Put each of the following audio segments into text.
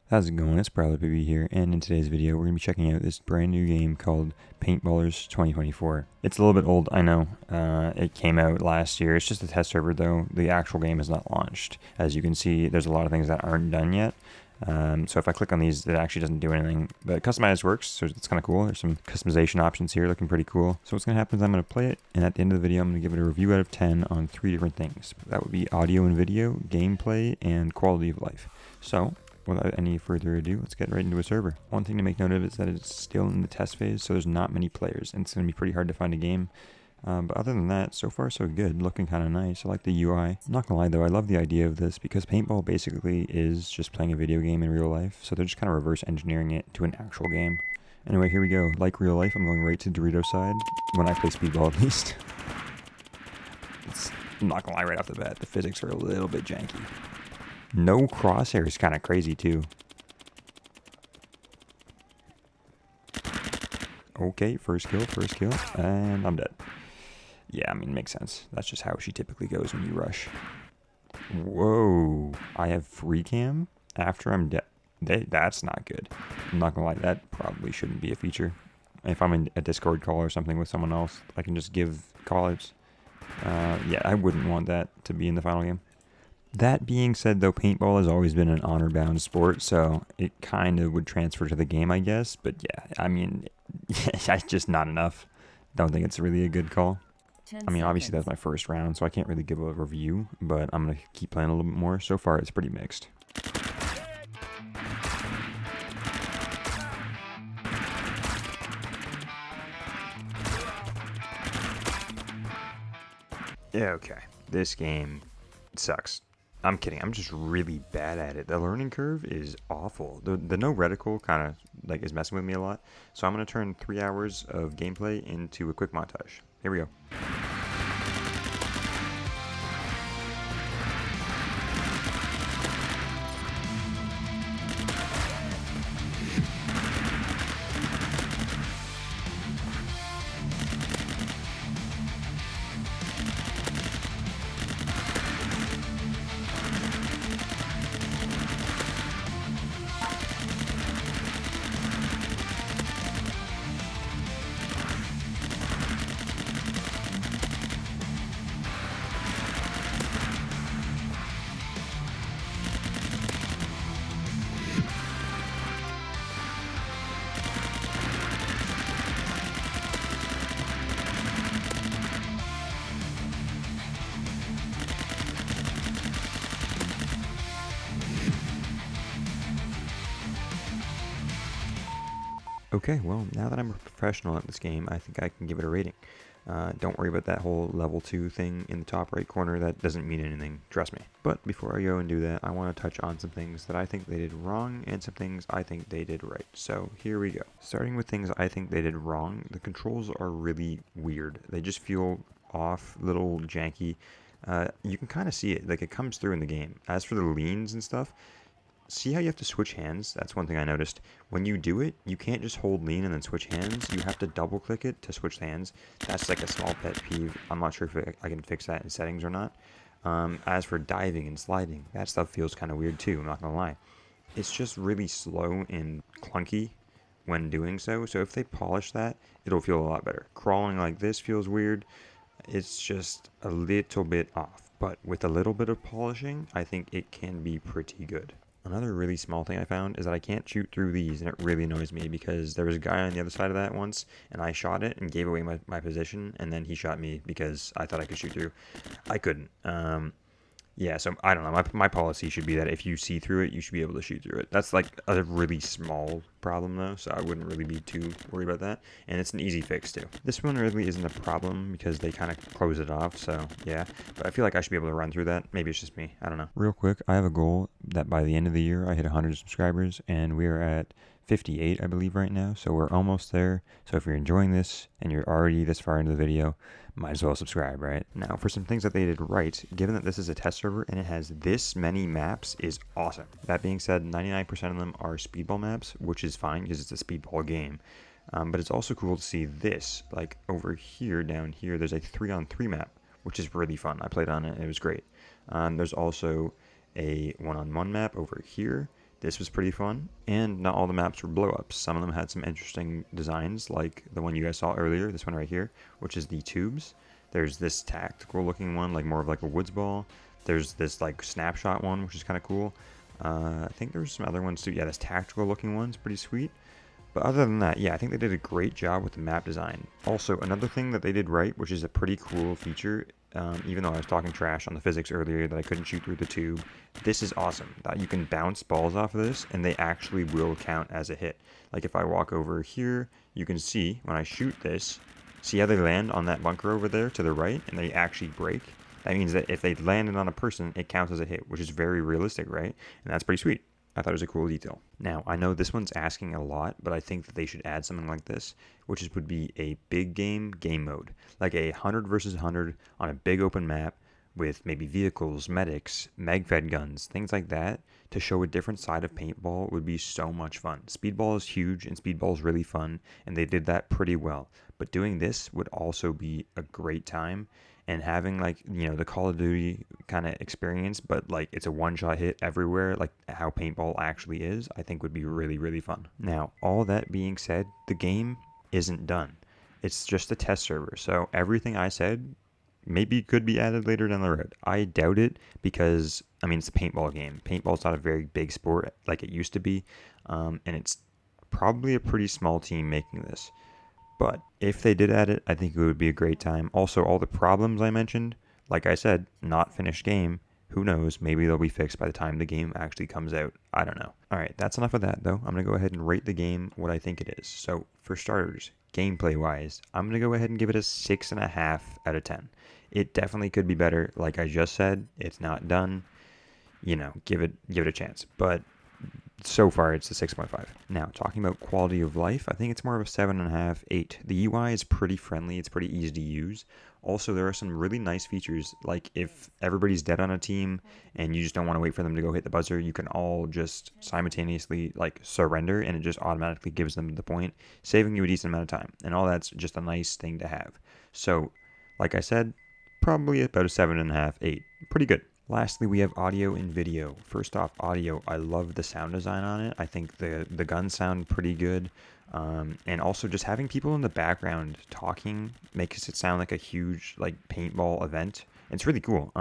How's it going? It's Prowler PB here, and in today's video, we're going to be checking out this brand new game called Paintballers 2024. It's a little bit old, I know. It came out last year. It's just a test server, though. The actual game is not launched. As you can see, there's a lot of things that aren't done yet. So if I click on these, it actually doesn't do anything. But customize works, so it's kind of cool. There's some customization options here, looking pretty cool. So what's going to happen is I'm going to play it, and at the end of the video, I'm going to give it a review out of 10 on 3 different things. That would be audio and video, gameplay, and quality of life. So without any further ado, let's get right into a server. One thing to make note of is that it's still in the test phase, so there's not many players, and it's going to be pretty hard to find a game. But other than that, so far so good, looking kind of nice. I like the UI. I'm not gonna lie though, I love the idea of this because paintball basically is just playing a video game in real life, so they're just kind of reverse engineering it to an actual game. Anyway, here we go. Like real life, I'm going right to Dorito side, when I play speedball at least. I'm not gonna lie right off the bat, the physics are a little bit janky. No crosshair is kind of crazy too. Okay, first kill, and I'm dead. Yeah, I mean, makes sense. That's just how she typically goes when you rush. Whoa, I have free cam after I'm dead. That's not good. I'm not gonna lie, that probably shouldn't be a feature. If I'm in a Discord call or something with someone else, I can just give call-outs. Yeah, I wouldn't want that to be in the final game. That being said, though, paintball has always been an honor-bound sport, so it kind of would transfer to the game, I guess. But yeah, I mean, it's just not enough. Don't think it's really a good call. I mean, obviously that's my first round, so I can't really give a review, but I'm going to keep playing a little bit more. So far, it's pretty mixed. Yeah, okay. This game sucks. I'm kidding. I'm just really bad at it. The learning curve is awful. The no reticle kind of like is messing with me a lot. So I'm going to turn 3 hours of gameplay into a quick montage. Here we go. Okay, well, now that I'm a professional at this game, I think I can give it a rating. Don't worry about that whole level 2 thing in the top right corner. That doesn't mean anything, trust me. But before I go and do that, I want to touch on some things that I think they did wrong and some things I think they did right. So here we go. Starting with things I think they did wrong, the controls are really weird. They just feel off, little janky. You can kind of see it, like it comes through in the game. As for the leans and stuff, see how you have to switch hands? That's one thing I noticed. When you do it, you can't just hold lean and then switch hands. You have to double click it to switch hands. That's like a small pet peeve. I'm not sure if I can fix that in settings or not. As for diving and sliding, that stuff feels kind of weird too, I'm not gonna lie. It's just really slow and clunky when doing so. So if they polish that, it'll feel a lot better. Crawling like this feels weird. It's just a little bit off. But with a little bit of polishing, I think it can be pretty good. Another really small thing I found is that I can't shoot through these, and it really annoys me because there was a guy on the other side of that once, and I shot it and gave away my position, and then he shot me because I thought I could shoot through. I couldn't. Yeah, so I don't know. My policy should be that if you see through it, you should be able to shoot through it. That's like a really small problem though, so I wouldn't really be too worried about that. And it's an easy fix too. This one really isn't a problem because they kind of close it off, so yeah. But I feel like I should be able to run through that. Maybe it's just me. I don't know. Real quick, I have a goal that by the end of the year I hit 100 subscribers, and we are at 58, I believe, right now, so we're almost there. So if you're enjoying this and you're already this far into the video, might as well subscribe, right? Now, for some things that they did right, given that this is a test server and it has this many maps, is awesome. That being said, 99% of them are speedball maps, which is fine because it's a speedball game. But it's also cool to see this, like over here, down here, there's a 3-on-3 map, which is really fun. I played on it, and it was great. There's also a 1-on-1 map over here, This was pretty fun, and not all the maps were blow-ups. Some of them had some interesting designs, like the one you guys saw earlier, this one right here, which is the tubes. There's this tactical looking one, like more of like a woods ball. There's this like snapshot one, which is kind of cool. I think there's some other ones too. Yeah, this tactical looking one's pretty sweet. But other than that, yeah, I think they did a great job with the map design. Also, another thing that they did right, which is a pretty cool feature, even though I was talking trash on the physics earlier that I couldn't shoot through the tube, this is awesome. That you can bounce balls off of this, and they actually will count as a hit. Like if I walk over here, you can see when I shoot this, see how they land on that bunker over there to the right, and they actually break? That means that if they landed on a person, it counts as a hit, which is very realistic, right? And that's pretty sweet. I thought it was a cool detail. Now, I know this one's asking a lot, but I think that they should add something like this, which would be a big game mode. Like a 100 versus 100 on a big open map with maybe vehicles, medics, mag-fed guns, things like that, to show a different side of paintball would be so much fun. Speedball is huge, and speedball is really fun, and they did that pretty well. But doing this would also be a great time, and having like, you know, the Call of Duty kind of experience, but like it's a one-shot hit everywhere, like how paintball actually is, I think would be really, really fun. Now, all that being said, the game isn't done. It's just a test server, so everything I said maybe could be added later down the road. I doubt it because, I mean, it's a paintball game. Paintball's not a very big sport like it used to be, and it's probably a pretty small team making this. But if they did add it, I think it would be a great time. Also, all the problems I mentioned, like I said, not finished game. Who knows? Maybe they'll be fixed by the time the game actually comes out. I don't know. Alright, that's enough of that though. I'm going to go ahead and rate the game what I think it is. So, for starters, gameplay-wise, I'm going to go ahead and give it a 6.5 out of 10. It definitely could be better. Like I just said, it's not done. You know, give it a chance. But so far it's a 6.5. Now, talking about quality of life, I think it's more of a 7.5, 8. The UI is pretty friendly, it's pretty easy to use. Also, there are some really nice features, like if everybody's dead on a team and you just don't want to wait for them to go hit the buzzer, you can all just simultaneously like surrender, and it just automatically gives them the point, saving you a decent amount of time. And all that's just a nice thing to have. So, like I said, probably about a 7.5, 8. Pretty good. Lastly, we have audio and video. First off, audio. I love the sound design on it. I think the guns sound pretty good. And also just having people in the background talking makes it sound like a huge like paintball event. It's really cool.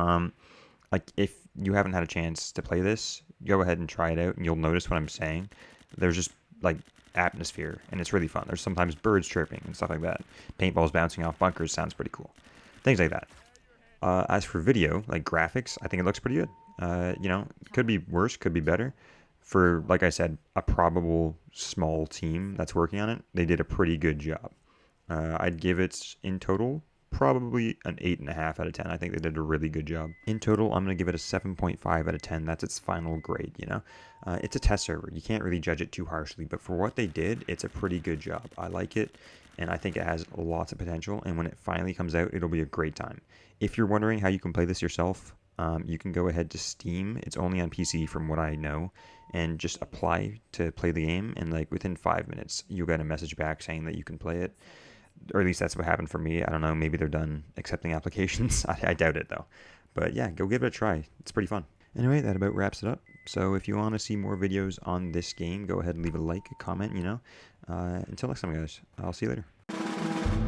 Like if you haven't had a chance to play this, go ahead and try it out and you'll notice what I'm saying. There's just like atmosphere and it's really fun. There's sometimes birds chirping and stuff like that. Paintballs bouncing off bunkers sounds pretty cool. Things like that. As for video, like graphics, I think it looks pretty good. You know, could be worse, could be better. For, like I said, a probable small team that's working on it, they did a pretty good job. I'd give it, in total, probably an 8.5 out of 10. I think they did a really good job. In total, I'm going to give it a 7.5 out of 10. That's its final grade, you know? It's a test server. You can't really judge it too harshly, but for what they did, it's a pretty good job. I like it, and I think it has lots of potential, and when it finally comes out, it'll be a great time. If you're wondering how you can play this yourself, you can go ahead to Steam. It's only on PC from what I know, and just apply to play the game, and like within 5 minutes, you'll get a message back saying that you can play it. Or at least that's what happened for me. I don't know, maybe they're done accepting applications. I doubt it though. But yeah, go give it a try. It's pretty fun. Anyway, that about wraps it up. So if you want to see more videos on this game, go ahead and leave a like, a comment, you know. Until next time, guys. I'll see you later.